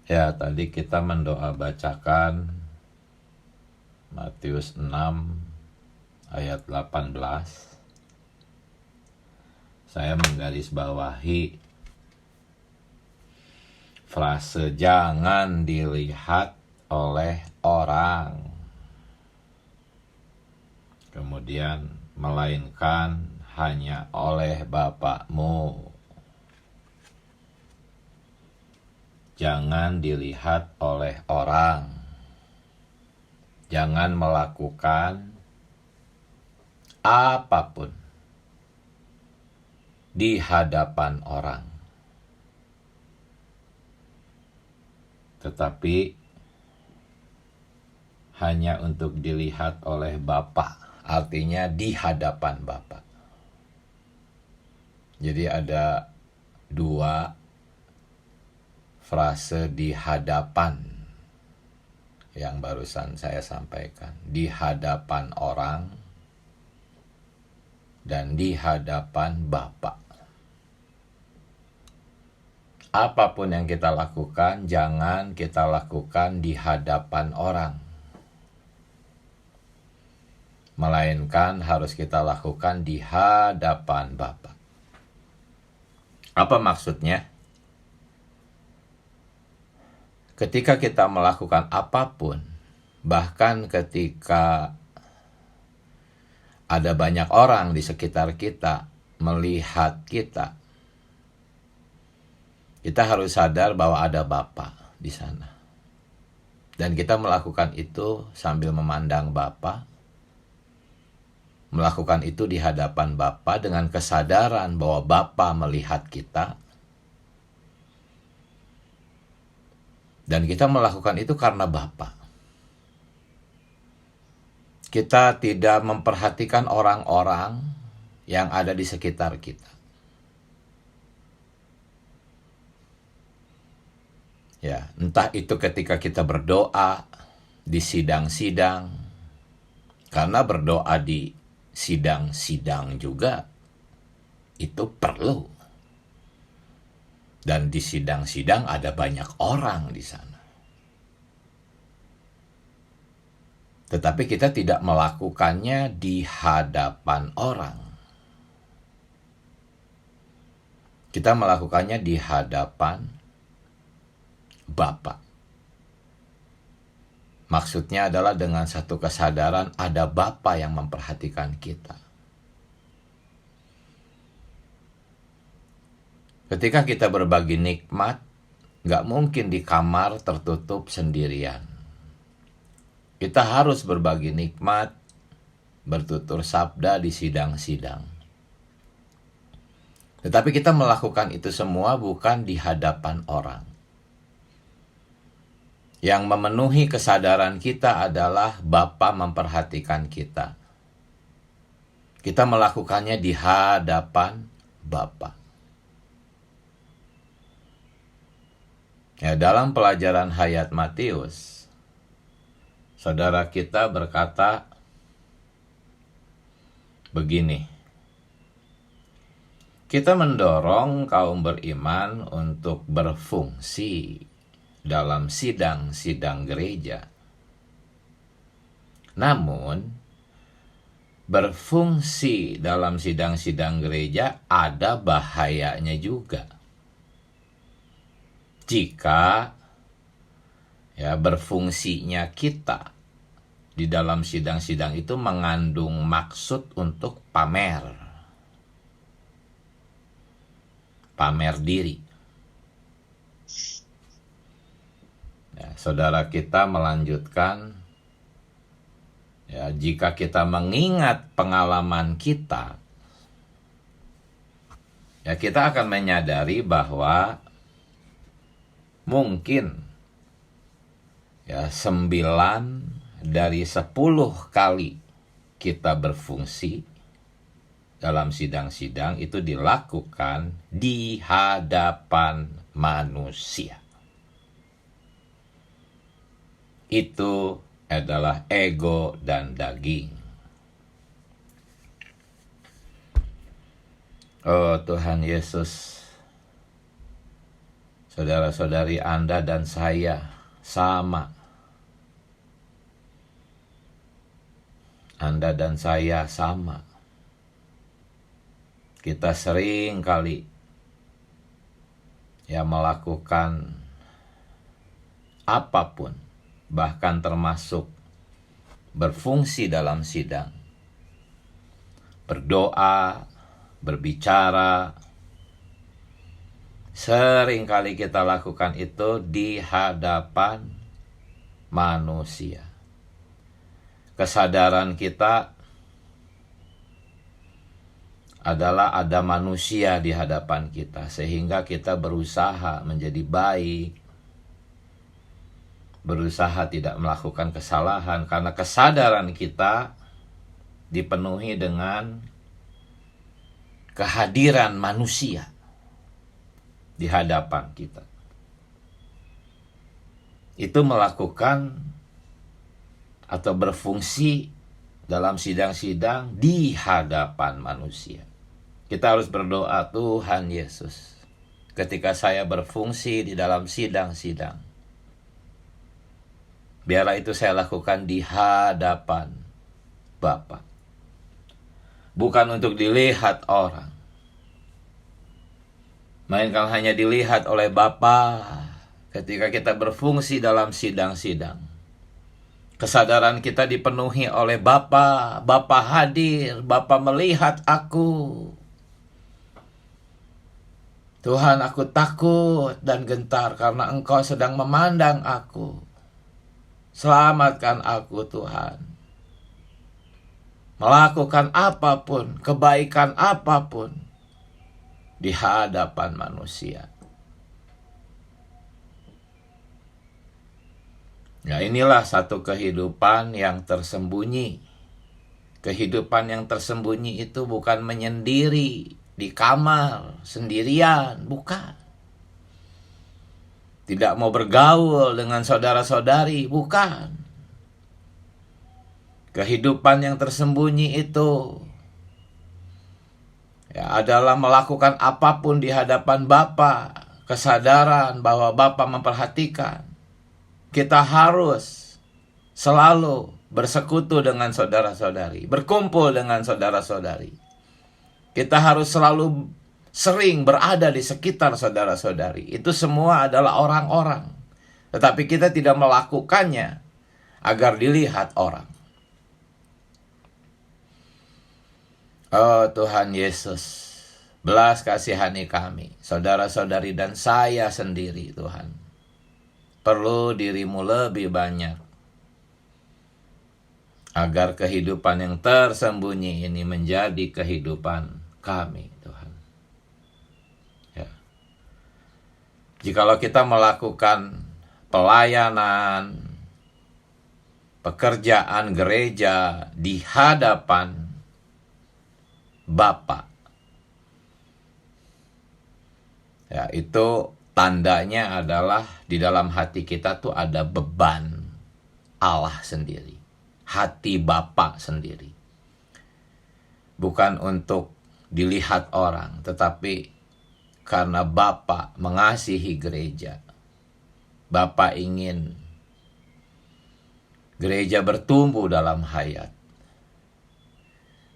Ya, tadi kita mendoa bacakan Matius 6 ayat 18. Saya menggarisbawahi frase jangan dilihat oleh orang, kemudian melainkan hanya oleh Bapakmu. Jangan dilihat oleh orang. Jangan melakukan apapun di hadapan orang, tetapi hanya untuk dilihat oleh Bapa, artinya di hadapan Bapa. Jadi ada dua frase di hadapan yang barusan saya sampaikan. Di hadapan orang dan di hadapan Bapa. Apapun yang kita lakukan, jangan kita lakukan di hadapan orang, melainkan harus kita lakukan di hadapan Bapa. Apa maksudnya? Ketika kita melakukan apapun, bahkan ketika ada banyak orang di sekitar kita melihat kita harus sadar bahwa ada Bapa di sana. Dan kita melakukan itu sambil memandang Bapa, melakukan itu di hadapan Bapa dengan kesadaran bahwa Bapa melihat kita. Dan kita melakukan itu karena Bapa. Kita tidak memperhatikan orang-orang yang ada di sekitar kita. Ya, entah itu ketika kita berdoa di sidang-sidang, karena berdoa di sidang-sidang juga itu perlu. Dan di sidang-sidang ada banyak orang di sana. Tetapi kita tidak melakukannya di hadapan orang. Kita melakukannya di hadapan Bapa. Maksudnya adalah dengan satu kesadaran ada Bapa yang memperhatikan kita. Ketika kita berbagi nikmat, gak mungkin di kamar tertutup sendirian. Kita harus berbagi nikmat, bertutur sabda di sidang-sidang. Tetapi kita melakukan itu semua bukan di hadapan orang. Yang memenuhi kesadaran kita adalah Bapa memperhatikan kita. Kita melakukannya di hadapan Bapa. Ya, dalam pelajaran Hayat Matius, saudara kita berkata begini. Kita mendorong kaum beriman untuk berfungsi dalam sidang-sidang gereja. Namun, berfungsi dalam sidang-sidang gereja ada bahayanya juga. Jika berfungsinya kita di dalam sidang-sidang itu mengandung maksud untuk pamer diri. Ya, saudara kita melanjutkan, ya, jika kita mengingat pengalaman kita, ya kita akan menyadari bahwa mungkin ya 9 dari 10 kali kita berfungsi dalam sidang-sidang itu dilakukan di hadapan manusia. Itu adalah ego dan daging. Oh Tuhan Yesus, Saudara-saudari Anda dan saya sama. Anda dan saya sama. Kita sering kali melakukan apapun, bahkan termasuk berfungsi dalam sidang, berdoa, berbicara. Sering kali kita lakukan itu di hadapan manusia. Kesadaran kita adalah ada manusia di hadapan kita, sehingga kita berusaha menjadi baik, berusaha tidak melakukan kesalahan, karena kesadaran kita dipenuhi dengan kehadiran manusia di hadapan kita. Itu melakukan atau berfungsi dalam sidang-sidang di hadapan manusia. Kita harus berdoa, Tuhan Yesus, ketika saya berfungsi di dalam sidang-sidang, biarlah itu saya lakukan di hadapan Bapa. Bukan untuk dilihat orang, melainkan hanya dilihat oleh Bapa ketika kita berfungsi dalam sidang-sidang. Kesadaran kita dipenuhi oleh Bapa. Bapa hadir, Bapa melihat aku. Tuhan, aku takut dan gentar karena Engkau sedang memandang aku. Selamatkan aku, Tuhan. Melakukan apapun, kebaikan apapun di hadapan manusia. Ya, inilah satu kehidupan yang tersembunyi. Kehidupan yang tersembunyi itu bukan menyendiri di kamar sendirian, bukan. Tidak mau bergaul dengan saudara-saudari, bukan. Kehidupan yang tersembunyi itu adalah melakukan apapun di hadapan Bapa, kesadaran bahwa Bapa memperhatikan. Kita harus selalu bersekutu dengan saudara-saudari, berkumpul dengan saudara-saudari. Kita harus selalu sering berada di sekitar saudara-saudari. Itu semua adalah orang-orang, tetapi kita tidak melakukannya agar dilihat orang. Oh Tuhan Yesus, belas kasihani kami, saudara-saudari dan saya sendiri, Tuhan. Perlu diri-Mu lebih banyak, agar kehidupan yang tersembunyi ini menjadi kehidupan kami, Tuhan. Ya. Jikalau kita melakukan pelayanan, pekerjaan gereja di hadapan Bapa, ya, itu tandanya adalah di dalam hati kita tuh ada beban Allah sendiri, hati Bapa sendiri. Bukan untuk dilihat orang, tetapi karena Bapa mengasihi gereja. Bapa ingin gereja bertumbuh dalam hayat.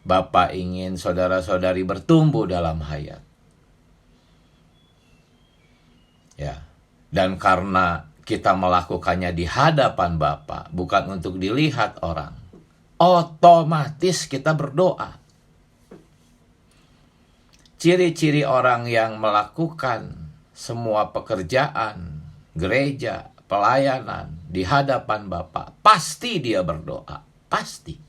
Bapa ingin saudara-saudari bertumbuh dalam hayat. Ya. Dan karena kita melakukannya di hadapan Bapa, bukan untuk dilihat orang, otomatis kita berdoa. Ciri-ciri orang yang melakukan semua pekerjaan gereja, pelayanan di hadapan Bapa, pasti dia berdoa, pasti.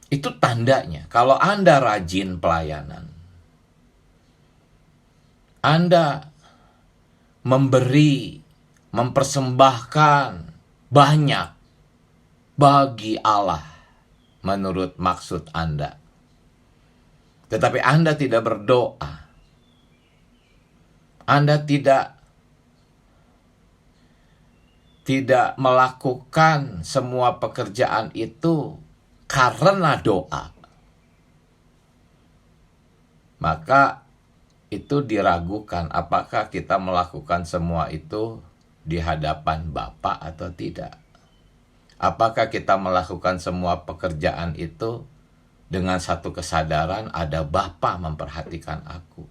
Itu tandanya kalau Anda rajin pelayanan, Anda memberi, mempersembahkan banyak bagi Allah menurut maksud Anda, tetapi Anda tidak berdoa, Anda tidak melakukan semua pekerjaan itu karena doa, maka itu diragukan apakah kita melakukan semua itu di hadapan Bapa atau tidak. Apakah kita melakukan semua pekerjaan itu dengan satu kesadaran ada Bapa memperhatikan aku.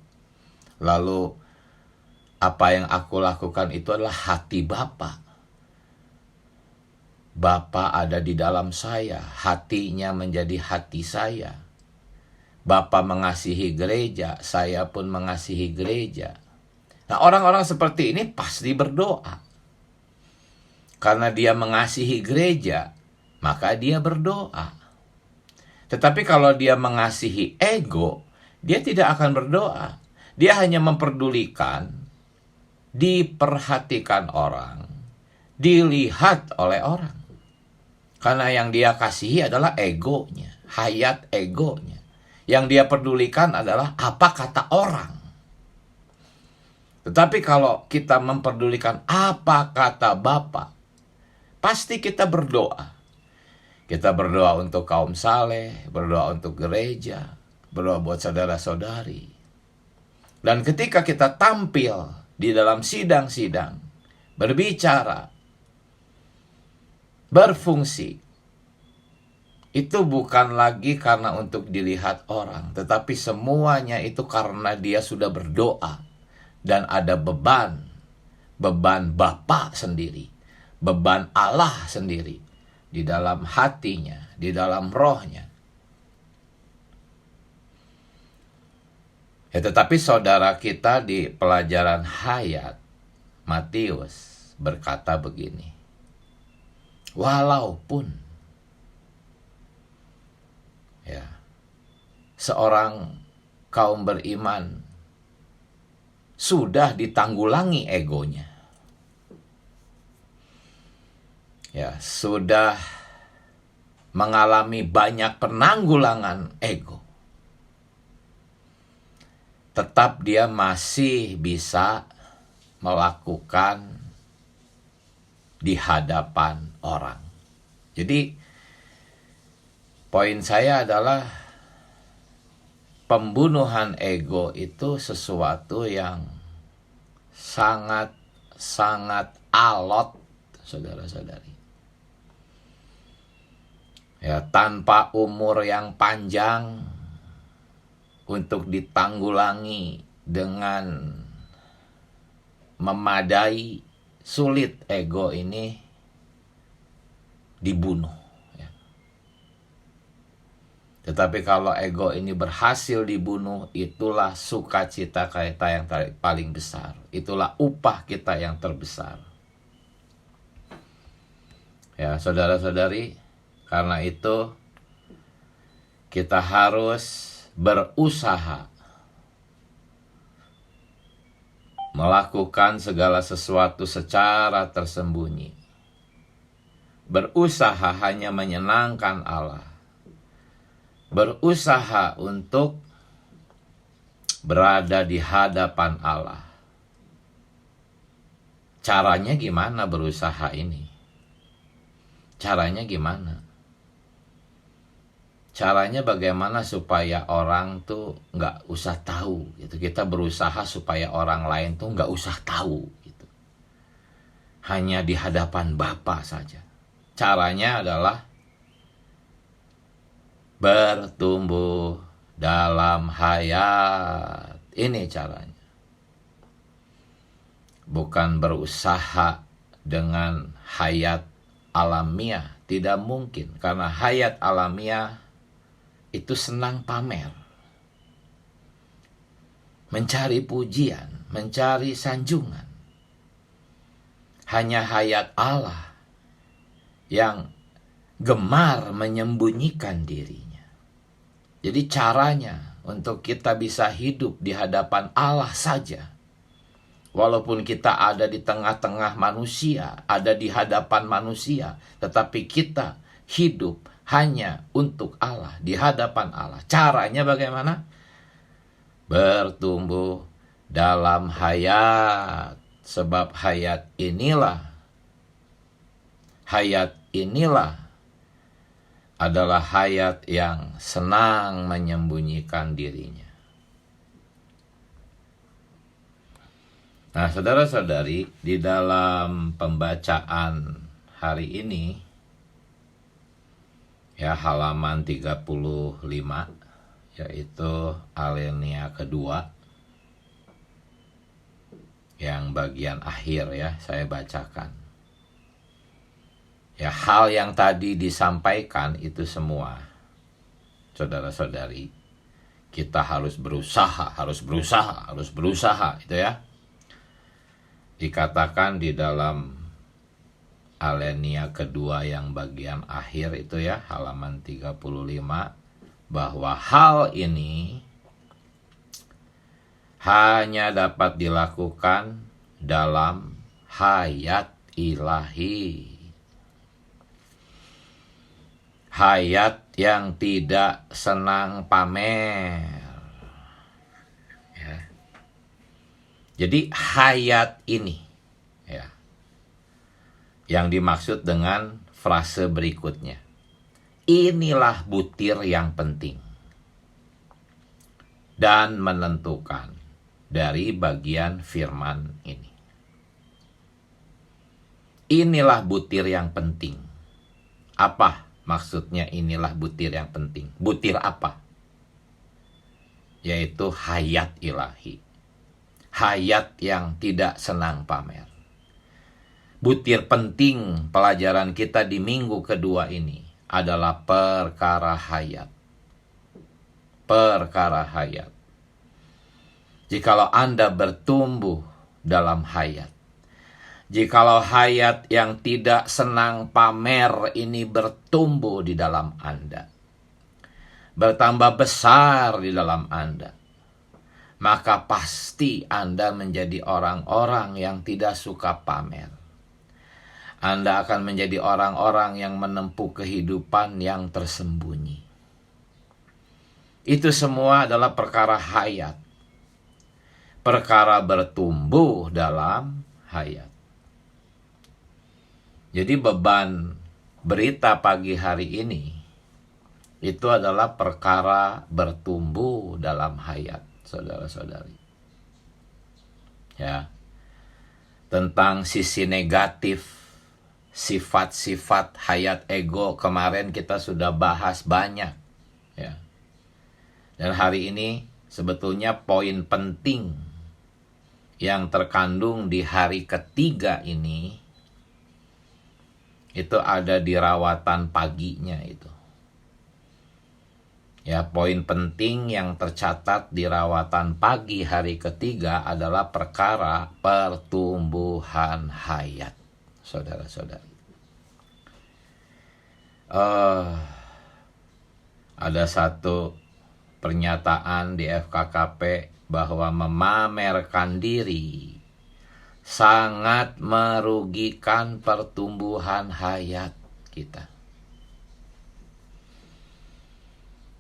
Lalu apa yang aku lakukan itu adalah hati Bapa. Bapa ada di dalam saya, hatinya menjadi hati saya. Bapa mengasihi gereja, saya pun mengasihi gereja. Nah, orang-orang seperti ini pasti berdoa. Karena dia mengasihi gereja, maka dia berdoa. Tetapi kalau dia mengasihi ego, dia tidak akan berdoa. Dia hanya memperdulikan, diperhatikan orang, dilihat oleh orang. Karena yang dia kasihi adalah egonya, hayat egonya. Yang dia pedulikan adalah apa kata orang. Tetapi kalau kita memperdulikan apa kata Bapa, pasti kita berdoa. Kita berdoa untuk kaum saleh, berdoa untuk gereja, berdoa buat saudara-saudari. Dan ketika kita tampil di dalam sidang-sidang, berbicara, berfungsi, itu bukan lagi karena untuk dilihat orang, tetapi semuanya itu karena dia sudah berdoa dan ada beban Bapa sendiri, beban Allah sendiri di dalam hatinya, di dalam rohnya. Ya, tetapi saudara kita di pelajaran Hayat, Matius berkata begini, walaupun seorang kaum beriman sudah ditanggulangi egonya, sudah mengalami banyak penanggulangan ego, tetap dia masih bisa melakukan di hadapan orang. Jadi poin saya adalah pembunuhan ego itu sesuatu yang sangat alot, saudara-saudari. Ya, tanpa umur yang panjang untuk ditanggulangi dengan memadai, sulit ego ini dibunuh. Tetapi kalau ego ini berhasil dibunuh, itulah sukacita kita yang paling besar. Itulah upah kita yang terbesar. Ya, saudara-saudari, karena itu kita harus berusaha melakukan segala sesuatu secara tersembunyi. Berusaha hanya menyenangkan Allah. Berusaha untuk berada di hadapan Allah. Caranya gimana berusaha ini? Caranya gimana? Caranya bagaimana supaya orang tuh nggak usah tahu gitu. Kita berusaha supaya orang lain tuh nggak usah tahu gitu. Hanya di hadapan Bapa saja. Caranya adalah bertumbuh dalam hayat. Ini caranya. Bukan berusaha dengan hayat alamiah. Tidak mungkin. Karena hayat alamiah itu senang pamer. Mencari pujian. Mencari sanjungan. Hanya hayat Allah yang gemar menyembunyikan dirinya. Jadi caranya untuk kita bisa hidup di hadapan Allah saja. Walaupun kita ada di tengah-tengah manusia, ada di hadapan manusia, tetapi kita hidup hanya untuk Allah, di hadapan Allah. Caranya bagaimana? Bertumbuh dalam hayat. Sebab hayat inilah adalah hayat yang senang menyembunyikan dirinya. Nah, saudara-saudari, di dalam pembacaan hari ini, ya halaman 35, yaitu alinea kedua, yang bagian akhir ya, saya bacakan. Ya, hal yang tadi disampaikan itu semua, saudara-saudari, kita harus berusaha, itu ya. Dikatakan di dalam alinea kedua yang bagian akhir itu ya, halaman 35, bahwa hal ini hanya dapat dilakukan dalam hayat ilahi. Hayat yang tidak senang pamer. Jadi hayat ini ya, yang dimaksud dengan frase berikutnya. Inilah butir yang penting dan menentukan dari bagian firman ini. Inilah butir yang penting. Apa maksudnya inilah butir yang penting? Butir apa? Yaitu hayat ilahi. Hayat yang tidak senang pamer. Butir penting pelajaran kita di minggu kedua ini adalah perkara hayat. Perkara hayat. Jikalau Anda bertumbuh dalam hayat, jikalau hayat yang tidak senang pamer ini bertumbuh di dalam Anda, bertambah besar di dalam Anda, maka pasti Anda menjadi orang-orang yang tidak suka pamer. Anda akan menjadi orang-orang yang menempuh kehidupan yang tersembunyi. Itu semua adalah perkara hayat. Perkara bertumbuh dalam hayat. Jadi beban berita pagi hari ini itu adalah perkara bertumbuh dalam hayat. Saudara-saudari, ya, tentang sisi negatif sifat-sifat hayat ego kemarin kita sudah bahas banyak ya, dan hari ini sebetulnya poin penting yang terkandung di hari ketiga ini itu ada di rawatan paginya itu. Ya, poin penting yang tercatat di rawatan pagi hari ketiga adalah perkara pertumbuhan hayat, saudara-saudari. Ada satu pernyataan di FKKP bahwa memamerkan diri sangat merugikan pertumbuhan hayat kita.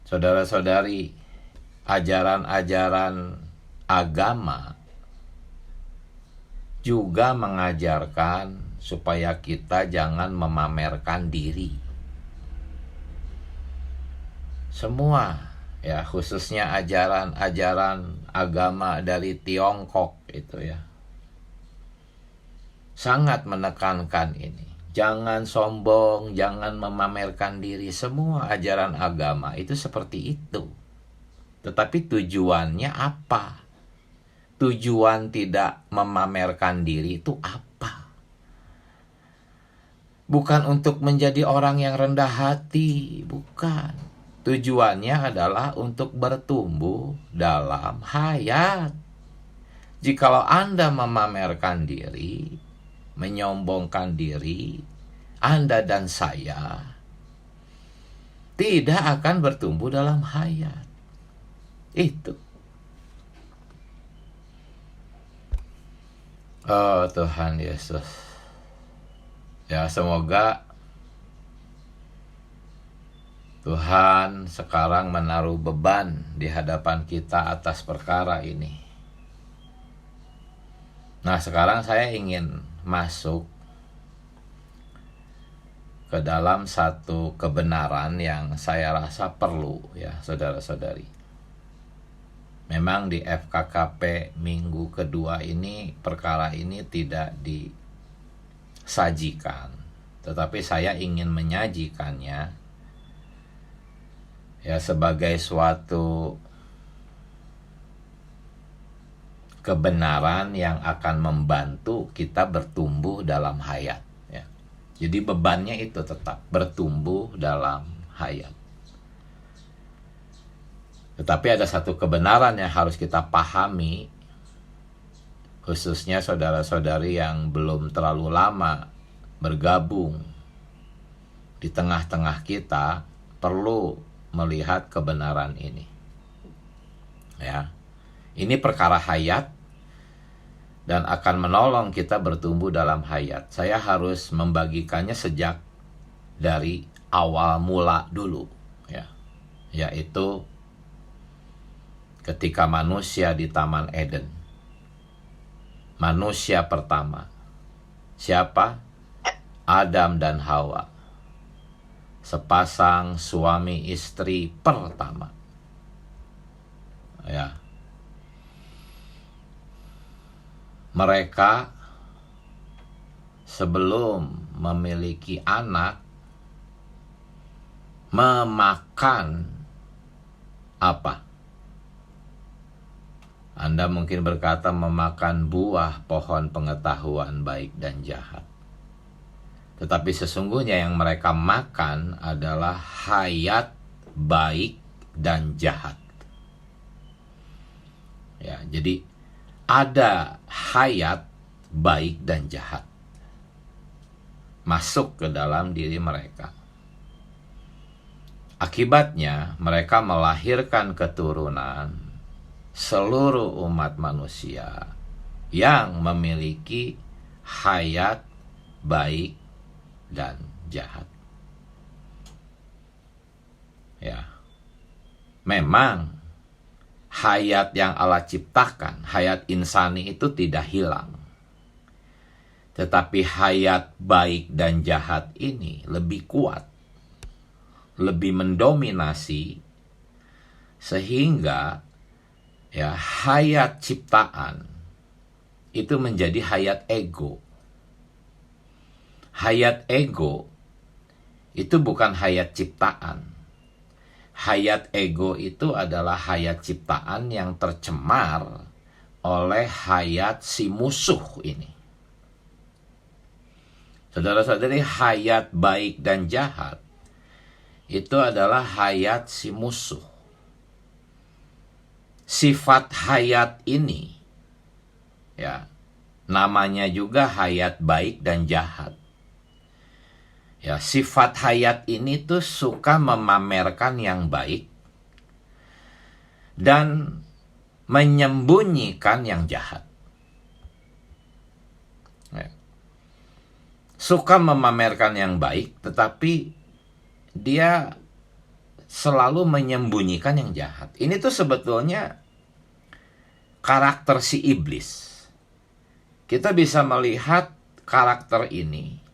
Saudara-saudari, ajaran-ajaran agama juga mengajarkan supaya kita jangan memamerkan diri. Semua, ya, khususnya ajaran-ajaran agama dari Tiongkok itu ya, sangat menekankan ini. Jangan sombong, jangan memamerkan diri. Semua ajaran agama itu seperti itu. Tetapi tujuannya apa? Tujuan tidak memamerkan diri itu apa? Bukan untuk menjadi orang yang rendah hati, bukan. Tujuannya adalah untuk bertumbuh dalam hayat. Jikalau Anda memamerkan diri, menyombongkan diri, Anda dan saya tidak akan bertumbuh dalam hayat. Itu. Oh Tuhan Yesus. Ya, semoga Tuhan sekarang menaruh beban di hadapan kita atas perkara ini. Nah, sekarang saya ingin masuk ke dalam satu kebenaran yang saya rasa perlu ya, saudara-saudari. Memang di FKKP minggu kedua ini perkara ini tidak disajikan, tetapi saya ingin menyajikannya ya sebagai suatu kebenaran yang akan membantu kita bertumbuh dalam hayat ya. Jadi bebannya itu tetap bertumbuh dalam hayat. Tetapi ada satu kebenaran yang harus kita pahami, khususnya saudara-saudari yang belum terlalu lama bergabung di tengah-tengah kita, perlu melihat kebenaran ini. Ya. Ini perkara hayat dan akan menolong kita bertumbuh dalam hayat. Saya harus membagikannya sejak dari awal mula dulu, ya. Yaitu ketika manusia di Taman Eden. Manusia pertama. Siapa? Adam dan Hawa. Sepasang suami istri pertama. Ya. Mereka sebelum memiliki anak memakan apa? Anda mungkin berkata memakan buah pohon pengetahuan baik dan jahat. Tetapi sesungguhnya yang mereka makan adalah hayat baik dan jahat. Ya, jadi ada hayat baik dan jahat masuk ke dalam diri mereka. Akibatnya mereka melahirkan keturunan seluruh umat manusia yang memiliki hayat baik dan jahat. Ya. Memang hayat yang Allah ciptakan, hayat insani itu tidak hilang. Tetapi hayat baik dan jahat ini lebih kuat, lebih mendominasi, sehingga ya hayat ciptaan itu menjadi hayat ego. Hayat ego itu bukan hayat ciptaan. Hayat ego itu adalah hayat ciptaan yang tercemar oleh hayat si musuh ini. Saudara-saudari, hayat baik dan jahat itu adalah hayat si musuh. Sifat hayat ini, ya, namanya juga hayat baik dan jahat. Ya, sifat hayat ini tuh suka memamerkan yang baik dan menyembunyikan yang jahat. Ya. Suka memamerkan yang baik, tetapi dia selalu menyembunyikan yang jahat. Ini tuh sebetulnya karakter si iblis. Kita bisa melihat karakter ini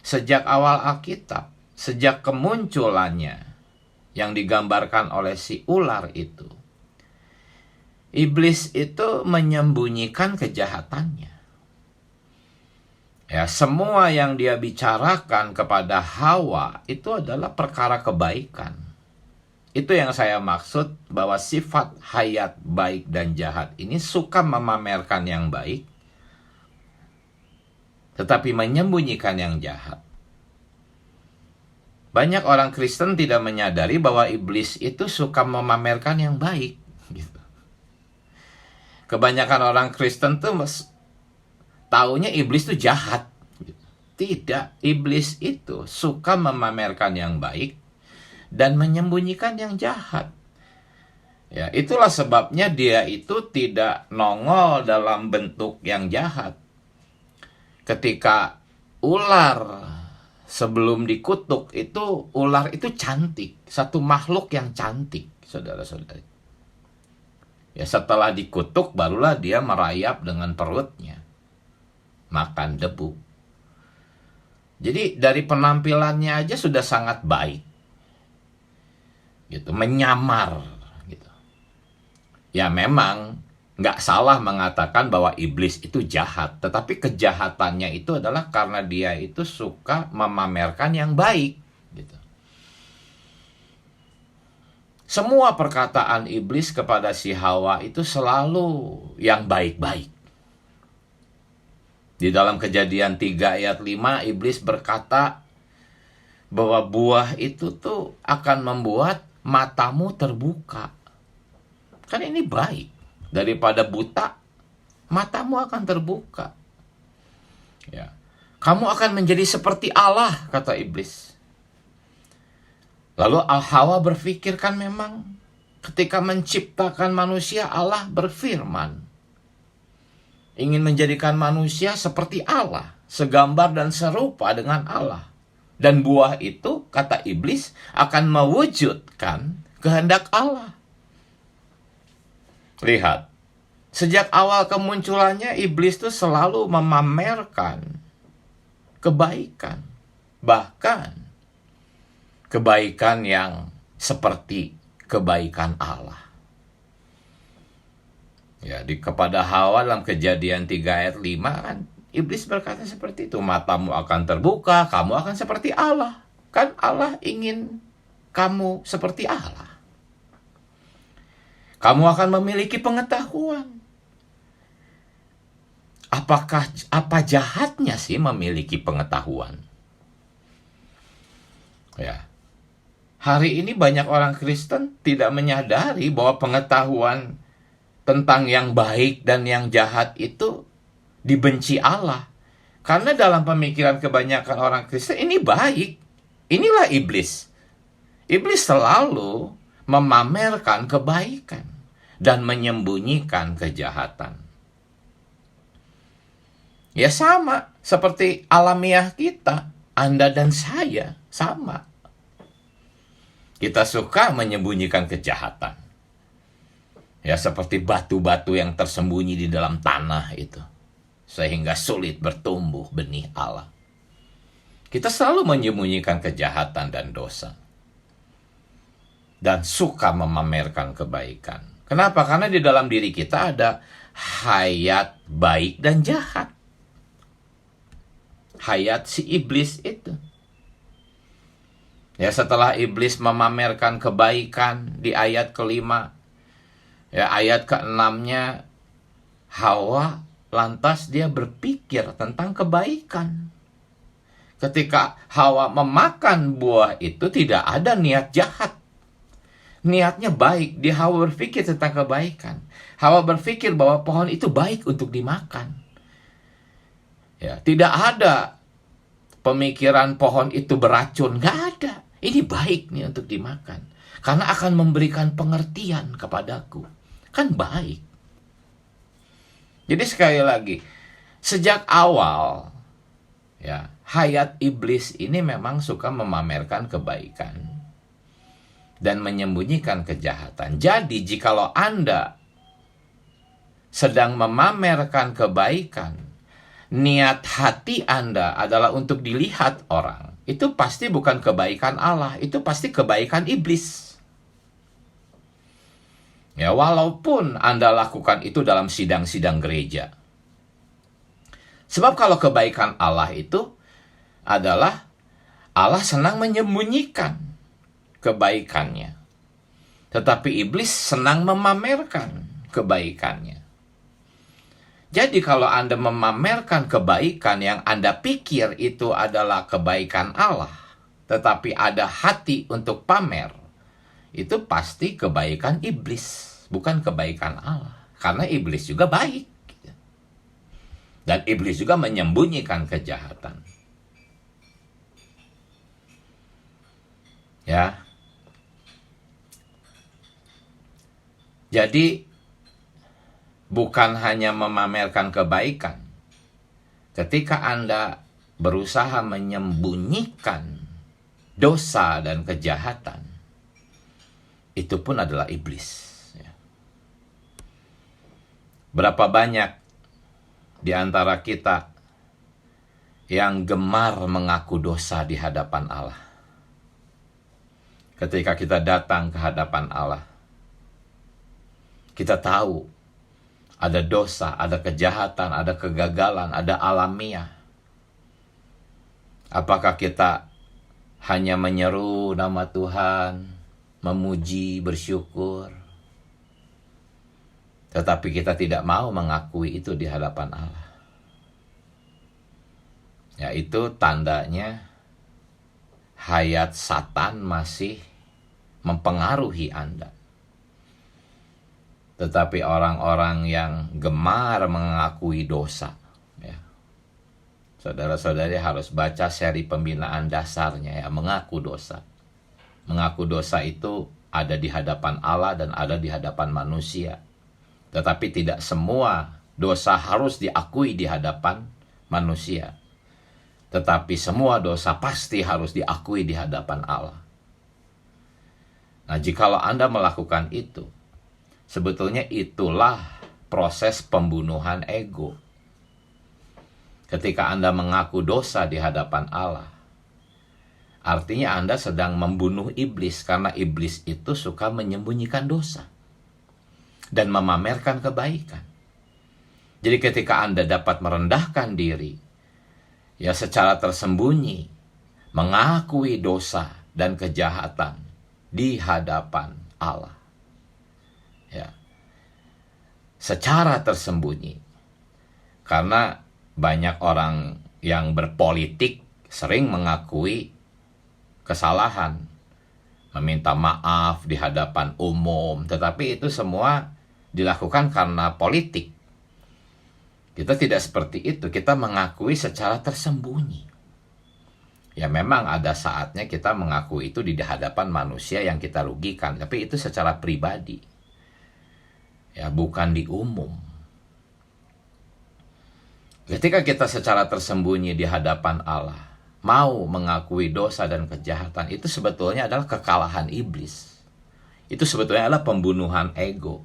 sejak awal Alkitab, sejak kemunculannya yang digambarkan oleh si ular itu. Iblis itu menyembunyikan kejahatannya. Ya, semua yang dia bicarakan kepada Hawa itu adalah perkara kebaikan. Itu yang saya maksud bahwa sifat hayat baik dan jahat ini suka memamerkan yang baik, tetapi menyembunyikan yang jahat. Banyak orang Kristen tidak menyadari bahwa iblis itu suka memamerkan yang baik. Gitu. Kebanyakan orang Kristen tuh taunya iblis itu jahat. Tidak, iblis itu suka memamerkan yang baik dan menyembunyikan yang jahat. Ya, itulah sebabnya dia itu tidak nongol dalam bentuk yang jahat. Ketika ular sebelum dikutuk itu, ular itu cantik, satu makhluk yang cantik, saudara-saudari. Ya, setelah dikutuk barulah dia merayap dengan perutnya, makan debu. Jadi dari penampilannya aja sudah sangat baik, gitu, menyamar, gitu. Ya memang nggak salah mengatakan bahwa iblis itu jahat, tetapi kejahatannya itu adalah karena dia itu suka memamerkan yang baik. Gitu. Semua perkataan iblis kepada si Hawa itu selalu yang baik-baik. Di dalam Kejadian 3 ayat 5, iblis berkata bahwa buah itu tuh akan membuat matamu terbuka. Kan ini baik. Daripada buta, matamu akan terbuka. Ya. Kamu akan menjadi seperti Allah, kata iblis. Lalu Hawa berpikir, kan memang ketika menciptakan manusia, Allah berfirman ingin menjadikan manusia seperti Allah, segambar dan serupa dengan Allah. Dan buah itu, kata iblis, akan mewujudkan kehendak Allah. Lihat, sejak awal kemunculannya, iblis itu selalu memamerkan kebaikan. Bahkan kebaikan yang seperti kebaikan Allah. Ya, kepada Hawa dalam Kejadian 3 ayat 5 kan, iblis berkata seperti itu. Matamu akan terbuka, kamu akan seperti Allah. Kan Allah ingin kamu seperti Allah. Kamu akan memiliki pengetahuan. Apa jahatnya sih memiliki pengetahuan? Ya. Hari ini banyak orang Kristen tidak menyadari bahwa pengetahuan tentang yang baik dan yang jahat itu dibenci Allah. Karena dalam pemikiran kebanyakan orang Kristen ini baik. Inilah iblis. Iblis selalu memamerkan kebaikan dan menyembunyikan kejahatan. Ya sama seperti alamiah kita, Anda dan saya sama. Kita suka menyembunyikan kejahatan. Ya seperti batu-batu yang tersembunyi di dalam tanah itu, sehingga sulit bertumbuh benih Allah. Kita selalu menyembunyikan kejahatan dan dosa. Dan suka memamerkan kebaikan. Kenapa? Karena di dalam diri kita ada hayat baik dan jahat. Hayat si iblis itu. Ya, setelah iblis memamerkan kebaikan di ayat ke-5, ya ayat ke-6-nya, Hawa lantas dia berpikir tentang kebaikan. Ketika Hawa memakan buah itu tidak ada niat jahat. Niatnya baik. Hawa berpikir tentang kebaikan. Hawa berpikir bahwa pohon itu baik untuk dimakan. Ya, tidak ada pemikiran pohon itu beracun. Nggak ada. Ini baik nih untuk dimakan. Karena akan memberikan pengertian kepadaku. Kan baik. Jadi sekali lagi, sejak awal, ya, hayat iblis ini memang suka memamerkan kebaikan dan menyembunyikan kejahatan. Jadi jikalau Anda sedang memamerkan kebaikan, niat hati Anda adalah untuk dilihat orang, itu pasti bukan kebaikan Allah, itu pasti kebaikan iblis. Ya, walaupun Anda lakukan itu dalam sidang-sidang gereja. Sebab kalau kebaikan Allah itu adalah Allah senang menyembunyikan kebaikannya. Tetapi iblis senang memamerkan kebaikannya. Jadi kalau Anda memamerkan kebaikan yang Anda pikir itu adalah kebaikan Allah, tetapi ada hati untuk pamer, itu pasti kebaikan iblis, bukan kebaikan Allah. Karena iblis juga baik. Dan iblis juga menyembunyikan kejahatan. Ya. Jadi bukan hanya memamerkan kebaikan. Ketika Anda berusaha menyembunyikan dosa dan kejahatan, itu pun adalah iblis. Berapa banyak di antara kita yang gemar mengaku dosa di hadapan Allah. Ketika kita datang ke hadapan Allah, Kita tahu ada dosa, ada kejahatan, ada kegagalan, ada alamiah. Apakah kita hanya menyeru nama Tuhan, memuji, bersyukur, tetapi kita tidak mau mengakui itu di hadapan Allah? Ya, itu tandanya hayat Satan masih mempengaruhi Anda. Tetapi orang-orang yang gemar mengakui dosa, ya, saudara-saudari harus baca seri pembinaan dasarnya, ya, mengaku dosa. Mengaku dosa itu ada di hadapan Allah dan ada di hadapan manusia. Tetapi tidak semua dosa harus diakui di hadapan manusia. Tetapi semua dosa pasti harus diakui di hadapan Allah. Nah, jikalau Anda melakukan itu, sebetulnya itulah proses pembunuhan ego. Ketika Anda mengaku dosa di hadapan Allah, artinya Anda sedang membunuh iblis, karena iblis itu suka menyembunyikan dosa dan memamerkan kebaikan. Jadi ketika Anda dapat merendahkan diri, ya, secara tersembunyi, mengakui dosa dan kejahatan di hadapan Allah, ya, secara tersembunyi. Karena banyak orang yang berpolitik sering mengakui kesalahan, meminta maaf di hadapan umum, tetapi itu semua dilakukan karena politik. Kita tidak seperti itu, kita mengakui secara tersembunyi. Ya, memang ada saatnya kita mengakui itu di hadapan manusia yang kita rugikan, tapi itu secara pribadi. Ya, bukan di umum. Ketika kita secara tersembunyi di hadapan Allah, mau mengakui dosa dan kejahatan, itu sebetulnya adalah kekalahan iblis. Itu sebetulnya adalah pembunuhan ego.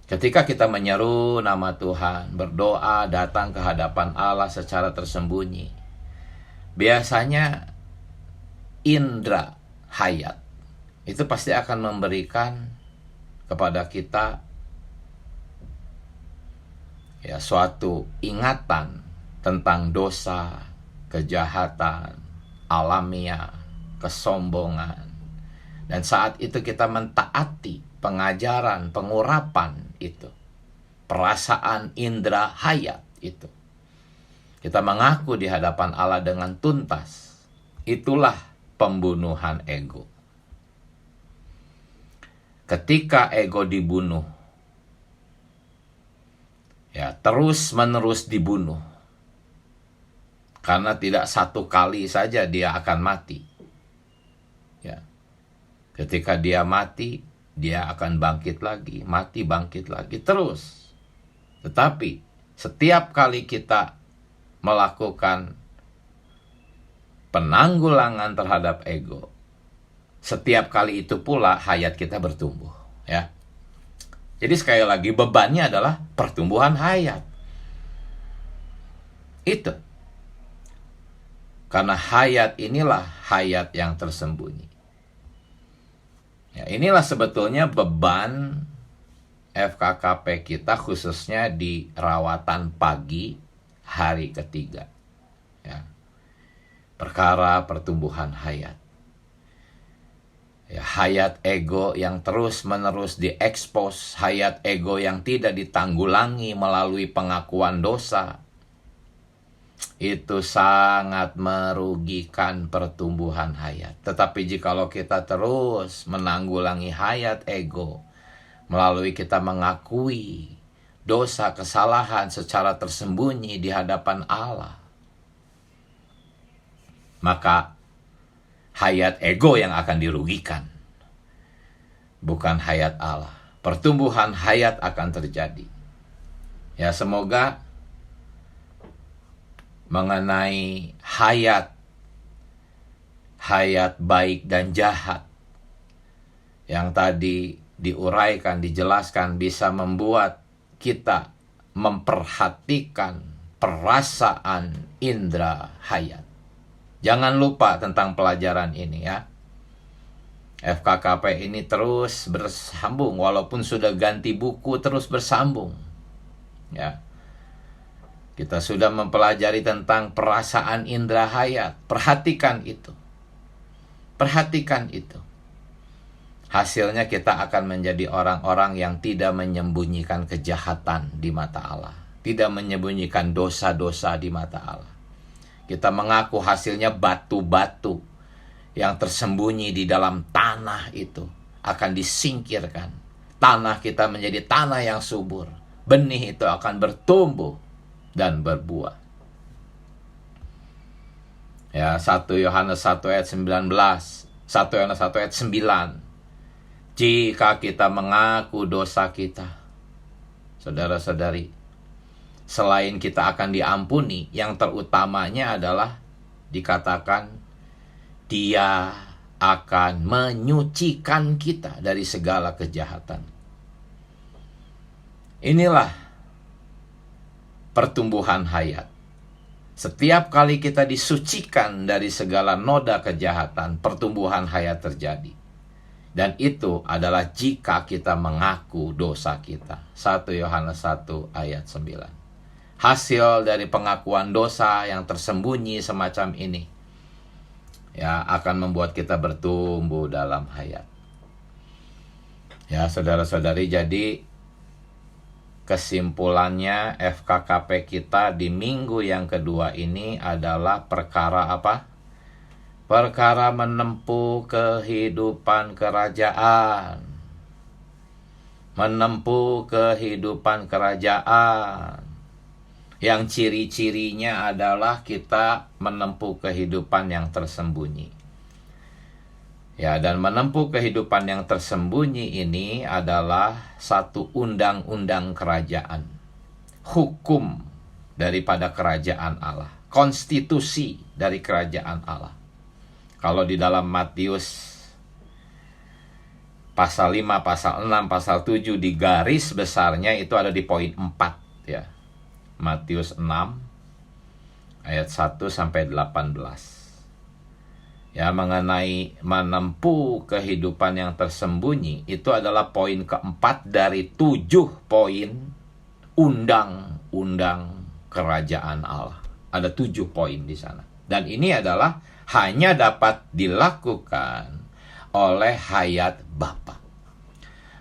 Ketika kita menyeru nama Tuhan, berdoa, datang ke hadapan Allah secara tersembunyi, biasanya indera hayat itu pasti akan memberikan kepada kita, ya, suatu ingatan tentang dosa, kejahatan, alamiah, kesombongan. Dan saat itu kita mentaati pengajaran, pengurapan itu, perasaan indera hayat itu. Kita mengaku di hadapan Allah dengan tuntas. Itulah pembunuhan ego. Ketika ego dibunuh, ya, terus-menerus dibunuh, karena tidak satu kali saja dia akan mati. Ya. Ketika dia mati, dia akan bangkit lagi, mati bangkit lagi, terus. Tetapi setiap kali kita melakukan penanggulangan terhadap ego, setiap kali itu pula hayat kita bertumbuh, ya. Jadi sekali lagi bebannya adalah pertumbuhan hayat. Itu. Karena hayat inilah hayat yang tersembunyi. Ya, inilah sebetulnya beban FKKP kita, khususnya di rawatan pagi hari ketiga. Ya. Perkara pertumbuhan hayat. Ya, hayat ego yang terus-menerus diekspos, hayat ego yang tidak ditanggulangi melalui pengakuan dosa, itu sangat merugikan pertumbuhan hayat. Tetapi jikalau kita terus menanggulangi hayat ego melalui kita mengakui dosa, kesalahan secara tersembunyi di hadapan Allah, maka hayat ego yang akan dirugikan, bukan hayat Allah. Pertumbuhan hayat akan terjadi. Ya, semoga mengenai hayat baik dan jahat yang tadi diuraikan, dijelaskan, bisa membuat kita memperhatikan perasaan indera hayat. Jangan lupa tentang pelajaran ini, ya. FKKP ini terus bersambung, walaupun sudah ganti buku terus bersambung. Ya. Kita sudah mempelajari tentang perasaan indera hayat. Perhatikan itu. Perhatikan itu. Hasilnya kita akan menjadi orang-orang yang tidak menyembunyikan kejahatan di mata Allah. Tidak menyembunyikan dosa-dosa di mata Allah. Kita mengaku hasilnya batu-batu yang tersembunyi di dalam tanah itu akan disingkirkan. Tanah kita menjadi tanah yang subur. Benih itu akan bertumbuh dan berbuah. Ya, 1 Yohanes 1 ayat 19. 1 Yohanes 1 ayat 9. Jika kita mengaku dosa kita, saudara-saudari, selain kita akan diampuni, yang terutamanya adalah dikatakan Dia akan menyucikan kita dari segala kejahatan. Inilah pertumbuhan hayat. Setiap kali kita disucikan dari segala noda kejahatan, pertumbuhan hayat terjadi. Dan itu adalah jika kita mengaku dosa kita. 1 Yohanes 1 ayat 9. Hasil dari pengakuan dosa yang tersembunyi semacam ini, ya, akan membuat kita bertumbuh dalam hayat. Ya, saudara-saudari, jadi kesimpulannya FKKP kita di minggu yang kedua ini adalah perkara apa? Perkara menempuh kehidupan kerajaan. Menempuh kehidupan kerajaan. Yang ciri-cirinya adalah kita menempuh kehidupan yang tersembunyi. Ya, dan menempuh kehidupan yang tersembunyi ini adalah satu undang-undang kerajaan. Hukum daripada kerajaan Allah. Konstitusi dari kerajaan Allah. Kalau di dalam Matius pasal 5, pasal 6, pasal 7 di garis besarnya itu ada di poin 4 ya. Matius 6 ayat 1 sampai 18. Ya, mengenai menempuh kehidupan yang tersembunyi itu adalah poin keempat dari 7 poin undang-undang kerajaan Allah. Ada 7 poin di sana. Dan ini adalah hanya dapat dilakukan oleh hayat Bapa.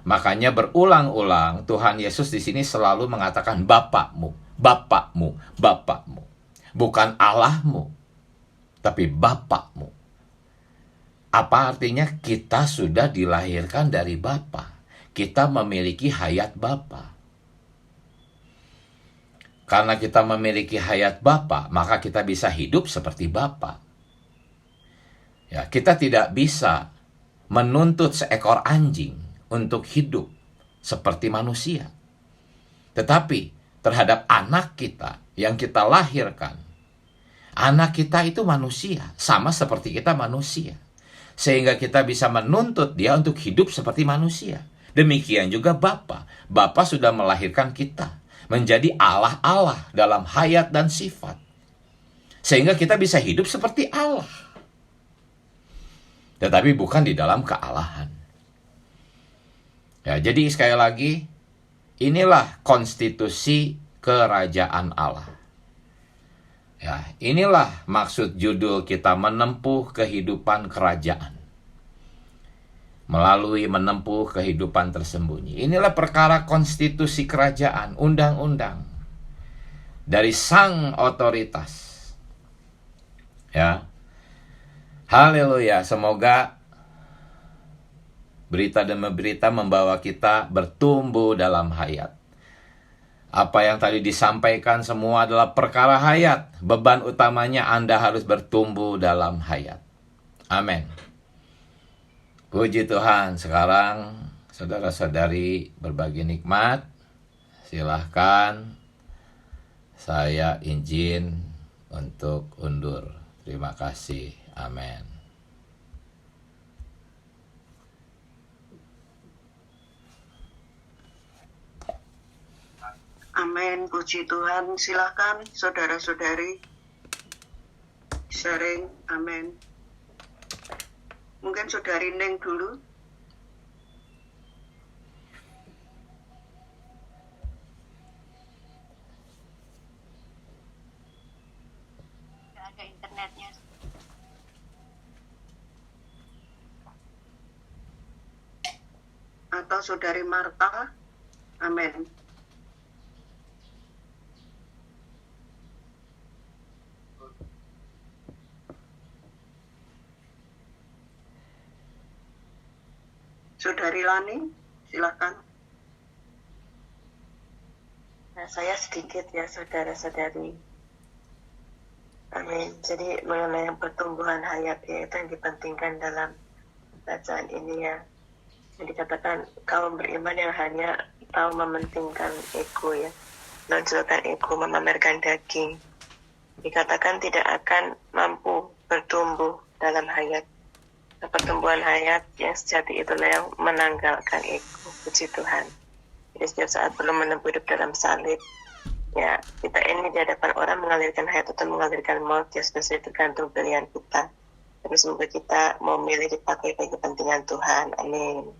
Makanya berulang-ulang Tuhan Yesus di sini selalu mengatakan Bapakmu. Bapakmu, Bapakmu. Bukan Allahmu, tapi Bapakmu. Apa artinya? Kita sudah dilahirkan dari Bapa. Kita memiliki hayat Bapa. Karena kita memiliki hayat Bapa, maka kita bisa hidup seperti Bapa. Ya, kita tidak bisa menuntut seekor anjing untuk hidup seperti manusia. Tetapi terhadap anak kita yang kita lahirkan, anak kita itu manusia, sama seperti kita manusia. Sehingga kita bisa menuntut dia untuk hidup seperti manusia. Demikian juga Bapa. Bapa sudah melahirkan kita menjadi Allah-Allah dalam hayat dan sifat. Sehingga kita bisa hidup seperti Allah. Tetapi bukan di dalam kealahan. Ya, jadi sekali lagi, inilah konstitusi kerajaan Allah. Ya, inilah maksud judul kita, menempuh kehidupan kerajaan. Melalui menempuh kehidupan tersembunyi. Inilah perkara konstitusi kerajaan, undang-undang dari sang otoritas. Ya. Haleluya, semoga berita demi berita membawa kita bertumbuh dalam hayat. Apa yang tadi disampaikan semua adalah perkara hayat. Beban utamanya Anda harus bertumbuh dalam hayat. Amin. Puji Tuhan. Sekarang saudara-saudari berbagi nikmat. Silahkan saya izin untuk undur. Terima kasih. Amin. Amin, puji Tuhan. Silahkan saudara-saudari sharing. Amin. Mungkin Saudari Neng dulu. Nggak ada internetnya. Atau Saudari Marta. Amin. Saudari Lani, silakan. Nah, saya sedikit ya saudara-saudari. Amin. Jadi mengenai pertumbuhan hayat ya, itu yang dipentingkan dalam bacaan ini ya. Yang dikatakan kaum beriman yang hanya tahu mementingkan ego ya, menonjolkan ego, memamerkan daging, dikatakan tidak akan mampu bertumbuh dalam hayat. Pertumbuhan hayat yang sejati itulah yang menanggalkan ego. Puji Tuhan. Jadi setiap saat belum menempuh hidup dalam salib, ya kita ini di hadapan orang mengalirkan hayat atau mengalirkan maut, ya sudah tergantung pilihan kita. Tapi semoga kita mau milih dipakai bagi kepentingan Tuhan. Amin.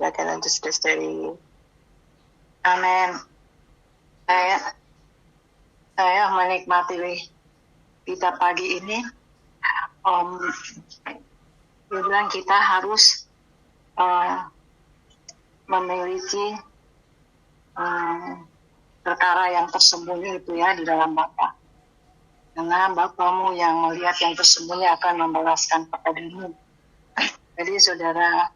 Silakan lanjut dari. Amin. Saya menikmati kita pagi ini. Dia bilang kita harus memiliki perkara yang tersembunyi itu ya di dalam Bapa. Karena Bapamu yang melihat yang tersembunyi akan membalaskan kepadamu. Jadi saudara,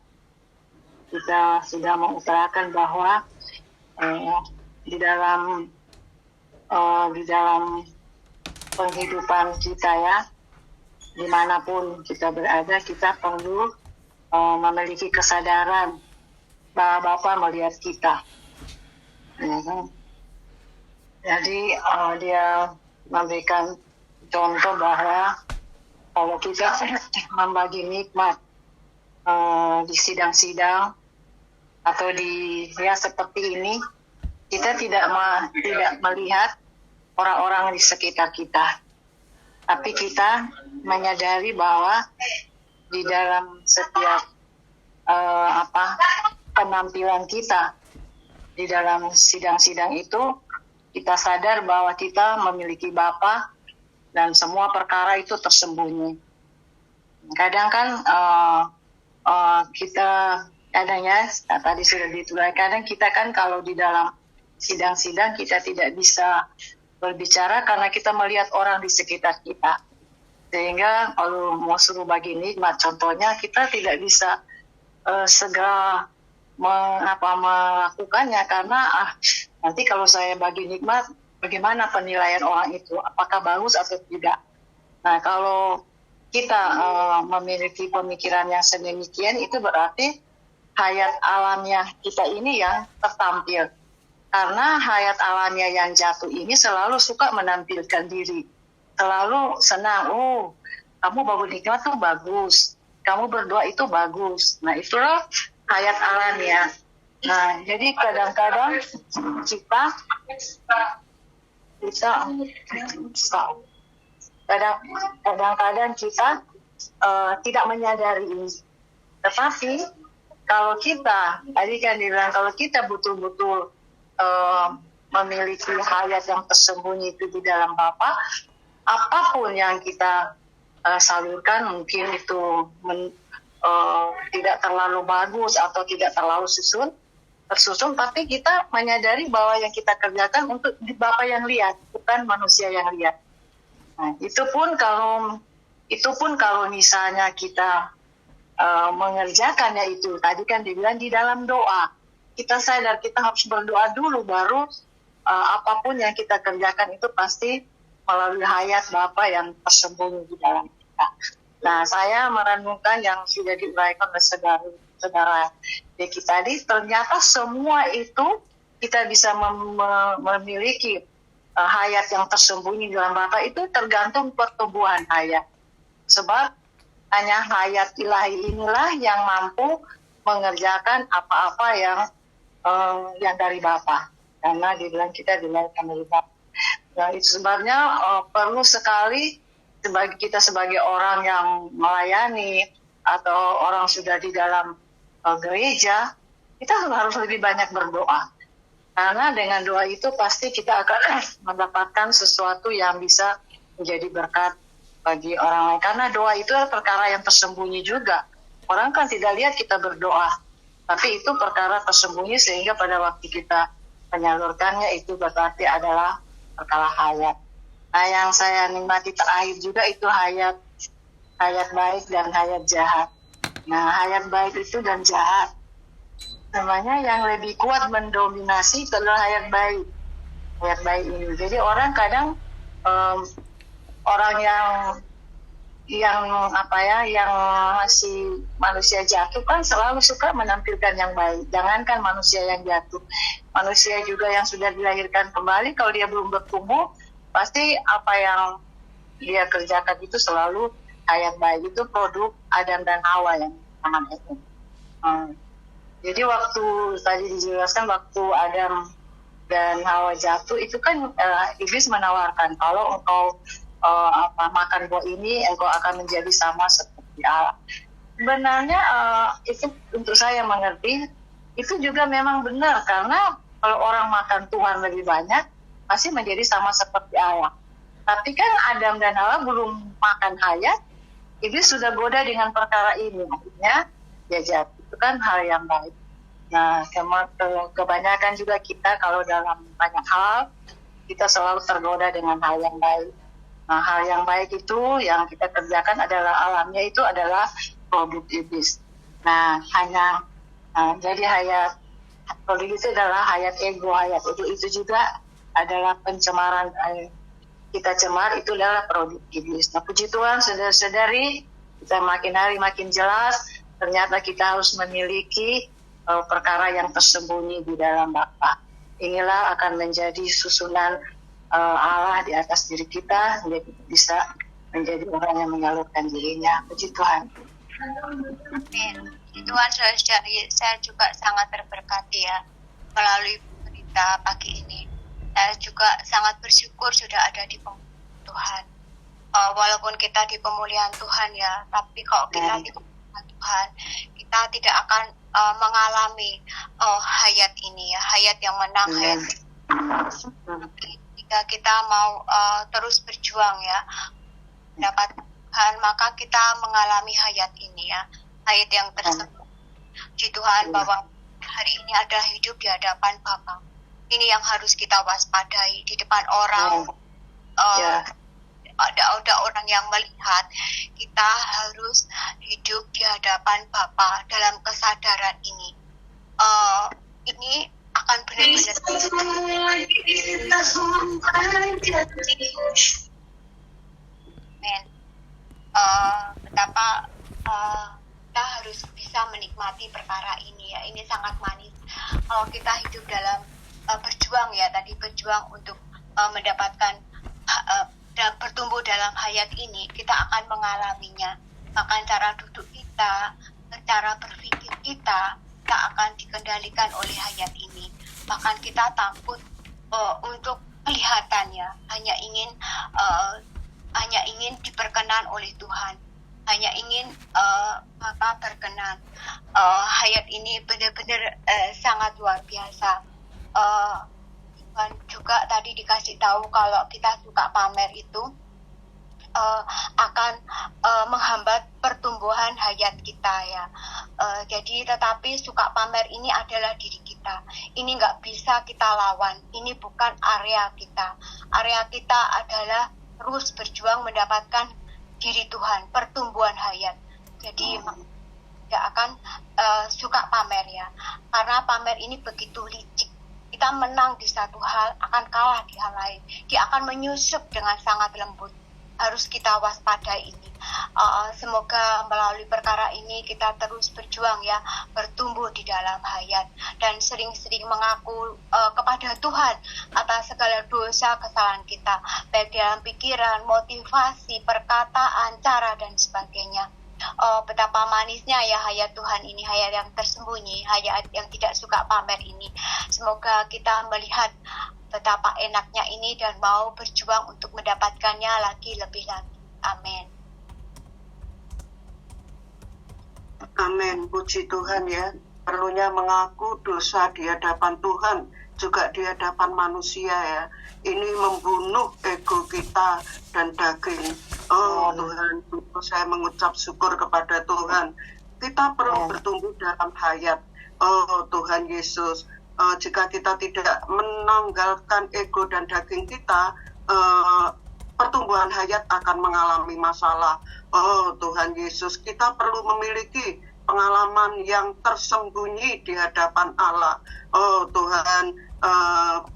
kita sudah mengutarakan bahwa di dalam penghidupan kita ya, dimanapun kita berada, kita perlu memiliki kesadaran bahwa Bapa melihat kita. Jadi dia memberikan contoh bahwa kalau kita membagi nikmat di sidang-sidang atau di ya seperti ini, kita tidak melihat orang-orang di sekitar kita. Tapi kita menyadari bahwa di dalam setiap penampilan kita di dalam sidang-sidang itu, kita sadar bahwa kita memiliki Bapa dan semua perkara itu tersembunyi. Kadang kan kita kadangnya tadi sudah ditulis, kadang kita kan kalau di dalam sidang-sidang kita tidak bisa berbicara karena kita melihat orang di sekitar kita. Sehingga kalau mau suruh bagi nikmat, contohnya kita tidak bisa segera melakukannya karena nanti kalau saya bagi nikmat, bagaimana penilaian orang itu, apakah bagus atau tidak. Nah kalau kita memiliki pemikiran yang sedemikian, itu berarti hayat alamiah kita ini yang tertampil. Karena hayat alamiah yang jatuh ini selalu suka menampilkan diri. Selalu senang, kamu bagus nikmat tuh bagus. Kamu berdoa itu bagus. Nah itulah hayat alamiah. Nah jadi kadang-kadang kadang-kadang kita tidak menyadari ini. Tetapi kalau kita, tadi kan dibilang kalau kita betul-betul memiliki hayat yang tersembunyi itu di dalam Bapa, apapun yang kita salurkan mungkin itu tidak terlalu bagus atau tidak terlalu tersusun, tapi kita menyadari bahwa yang kita kerjakan untuk Bapa yang lihat, bukan manusia yang lihat. Nah, itu pun kalau misalnya kita mengerjakannya itu, tadi kan dibilang di dalam doa. Kita sadar kita harus berdoa dulu, baru apapun yang kita kerjakan itu pasti melalui hayat Bapa yang tersembunyi di dalam kita. Nah, saya merenungkan yang sudah diuraikan oleh saudara Deki tadi, ternyata semua itu kita bisa memiliki hayat yang tersembunyi di dalam Bapa itu tergantung pertumbuhan hayat. Sebab hanya hayat ilahi inilah yang mampu mengerjakan apa-apa yang dari Bapa, karena dibilang kita dilahirkan dari Bapa. Nah, itu sebabnya perlu sekali sebagai orang yang melayani atau orang sudah di dalam gereja, kita harus lebih banyak berdoa. Karena dengan doa itu pasti kita akan mendapatkan sesuatu yang bisa menjadi berkat bagi orang lain. Karena doa itu adalah perkara yang tersembunyi juga. Orang kan tidak lihat kita berdoa, tapi itu perkara tersembunyi sehingga pada waktu kita menyalurkannya itu berarti adalah perkara hayat. Nah, yang saya nikmati terakhir juga itu hayat baik dan hayat jahat. Nah, hayat baik itu dan jahat, namanya yang lebih kuat mendominasi itu adalah hayat baik ini. Jadi orang kadang orang yang masih manusia jatuh kan selalu suka menampilkan yang baik. Jangankan manusia yang jatuh, manusia juga yang sudah dilahirkan kembali, kalau dia belum bertumbuh, pasti apa yang dia kerjakan itu selalu hayat baik. Itu produk Adam dan Hawa yang aman itu. Jadi waktu tadi dijelaskan waktu Adam dan Hawa jatuh itu kan iblis menawarkan kalau engkau makan buah ini engkau akan menjadi sama seperti Allah. Sebenarnya itu untuk saya mengerti itu juga memang benar, karena kalau orang makan Tuhan lebih banyak pasti menjadi sama seperti Allah. Tapi kan Adam dan Hawa belum makan hayat, iblis sudah goda dengan perkara ini, akhirnya dia jatuh. Itu kan hal yang baik. Nah, kebanyakan juga kita kalau dalam banyak hal kita selalu tergoda dengan hal yang baik. Nah, hal yang baik itu yang kita kerjakan adalah alamnya itu adalah produk iblis. Nah, jadi hayat produk itu adalah hayat ego, hayat itu juga adalah pencemaran. Kita cemar itu adalah produk iblis. Nah, puji Tuhan, saudara-saudari, kita makin hari makin jelas ternyata kita harus memiliki perkara yang tersembunyi di dalam Bapa. Inilah akan menjadi susunan Allah di atas diri kita, jadi bisa menjadi orang yang menyalurkan dirinya. Puji Tuhan. Amin. Puji Tuhan, saudara-saudari, saya juga sangat terberkati ya melalui berita pagi ini. Saya juga sangat bersyukur sudah ada di pemulihan Tuhan. Walaupun kita di pemulihan Tuhan ya, tapi kalau kita di pemulihan Tuhan, kita tidak akan mengalami hayat ini ya, hayat yang menang, hayat. Jika kita mau terus berjuang ya, dapat Tuhan, maka kita mengalami hayat ini ya, hayat yang tersebut. Puji Tuhan bahwa hari ini adalah hidup di hadapan Bapa. Ini yang harus kita waspadai di depan orang. Ada orang yang melihat, kita harus hidup di hadapan Bapa dalam kesadaran ini. Ini akan benar-benar betapa kita harus bisa menikmati perkara ini ya. Ini sangat manis kalau kita hidup dalam berjuang ya, tadi berjuang untuk mendapatkan dan bertumbuh dalam hayat ini, kita akan mengalaminya. Bahkan cara duduk kita, cara berpikir kita akan dikendalikan oleh hayat ini. Bahkan kita takut untuk kelihatannya, hanya ingin diperkenan oleh Tuhan, hanya ingin Bapa berkenan. Hayat ini benar-benar sangat luar biasa. Tuhan juga tadi dikasih tahu kalau kita suka pamer itu akan menghambat pertumbuhan hayat kita ya. Jadi tetapi suka pamer ini adalah diri kita. Ini nggak bisa kita lawan. Ini bukan area kita. Area kita adalah terus berjuang mendapatkan diri Tuhan, pertumbuhan hayat. Jadi tidak akan suka pamer ya. Karena pamer ini begitu licik. Kita menang di satu hal, akan kalah di hal lain. Dia akan menyusup dengan sangat lembut. Harus kita waspadai ini. Semoga melalui perkara ini kita terus berjuang ya, bertumbuh di dalam hayat dan sering-sering mengaku kepada Tuhan atas segala dosa kesalahan kita, baik dalam pikiran, motivasi, perkataan, cara dan sebagainya. Betapa manisnya ya hayat Tuhan ini, hayat yang tersembunyi, hayat yang tidak suka pamer ini. Semoga kita melihat betapa enaknya ini dan mau berjuang untuk mendapatkannya lagi lebih lagi. Amin. Amin. Puji Tuhan ya. Perlunya mengaku dosa di hadapan Tuhan, juga di hadapan manusia ya. Ini membunuh ego kita dan daging. Oh Tuhan, saya mengucap syukur kepada Tuhan. Kita perlu bertumbuh dalam hayat. Oh Tuhan Yesus, jika kita tidak menanggalkan ego dan daging kita, pertumbuhan hayat akan mengalami masalah. Oh Tuhan Yesus, kita perlu memiliki pengalaman yang tersembunyi di hadapan Allah. Oh Tuhan,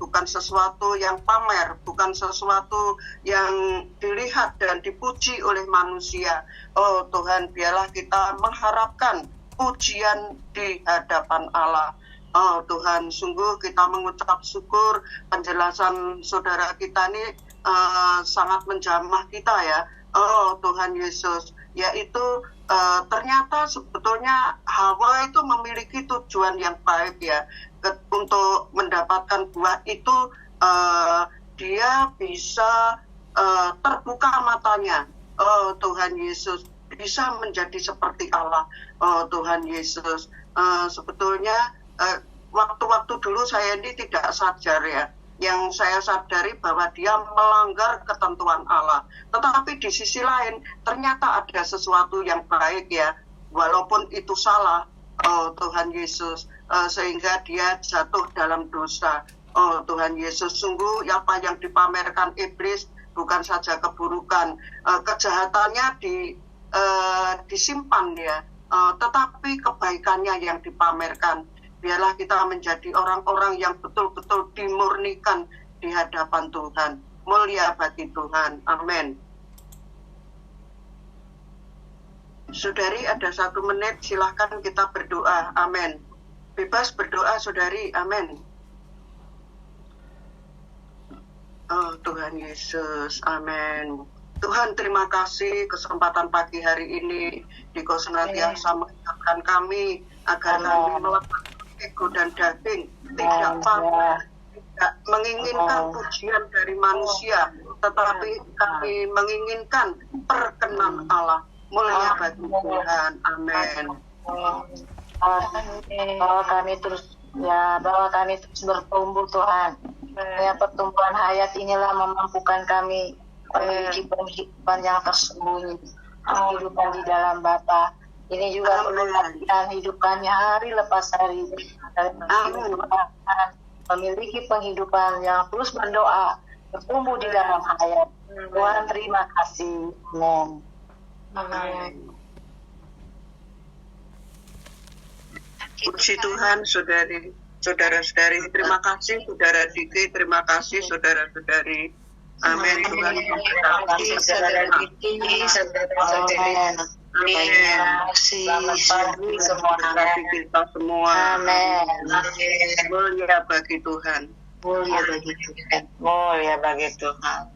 bukan sesuatu yang pamer, bukan sesuatu yang dilihat dan dipuji oleh manusia. Oh Tuhan, biarlah kita mengharapkan pujian di hadapan Allah. Oh Tuhan, sungguh kita mengucap syukur, penjelasan saudara kita ini sangat menjamah kita ya. Oh Tuhan Yesus, yaitu ternyata sebetulnya Hawa itu memiliki tujuan yang baik ya, untuk mendapatkan buah itu dia bisa terbuka matanya. Oh Tuhan Yesus, bisa menjadi seperti Allah. Oh Tuhan Yesus, sebetulnya waktu-waktu dulu saya ini tidak sadar ya. Yang saya sadari bahwa dia melanggar ketentuan Allah. Tetapi di sisi lain ternyata ada sesuatu yang baik ya, walaupun itu salah. Oh Tuhan Yesus, sehingga dia jatuh dalam dosa. Oh Tuhan Yesus, sungguh apa yang dipamerkan iblis bukan saja keburukan, kejahatannya disimpan ya, tetapi kebaikannya yang dipamerkan. Biarlah kita menjadi orang-orang yang betul-betul dimurnikan di hadapan Tuhan. Mulia bagi Tuhan. Amin. Saudari, ada 1 menit, silahkan kita berdoa. Amin. Bebas berdoa, saudari. Amin. Oh Tuhan Yesus, amin. Tuhan, terima kasih kesempatan pagi hari ini di Kau senantiasa mengingatkan kami agar kami melepas ego dan daging, tidak pamer, tidak menginginkan pujian dari manusia, tetapi kami menginginkan perkenan Allah. Mulia bagi Tuhan. Amin. Bahwa kami terus bertumbuh Tuhan. Ya, pertumbuhan hayat inilah memampukan kami memiliki kehidupan yang tersembunyi, kehidupan di dalam Bapa. Ini juga perlu latihan hidupkannya hari lepas hari. Memiliki penghidupan yang terus berdoa, bertumbuh di dalam hayat. Tuhan, terima kasih. Amin. Puji Tuhan, saudara-saudari. Terima kasih, saudara Diki. Terima kasih, saudara-saudari. Amin. Tuhan memberkati saudara Diki, saudara-saudari. Terima kasih. Selamat pagi kita semua. Amin. Mulia bagi Tuhan. Mulia bagi Tuhan.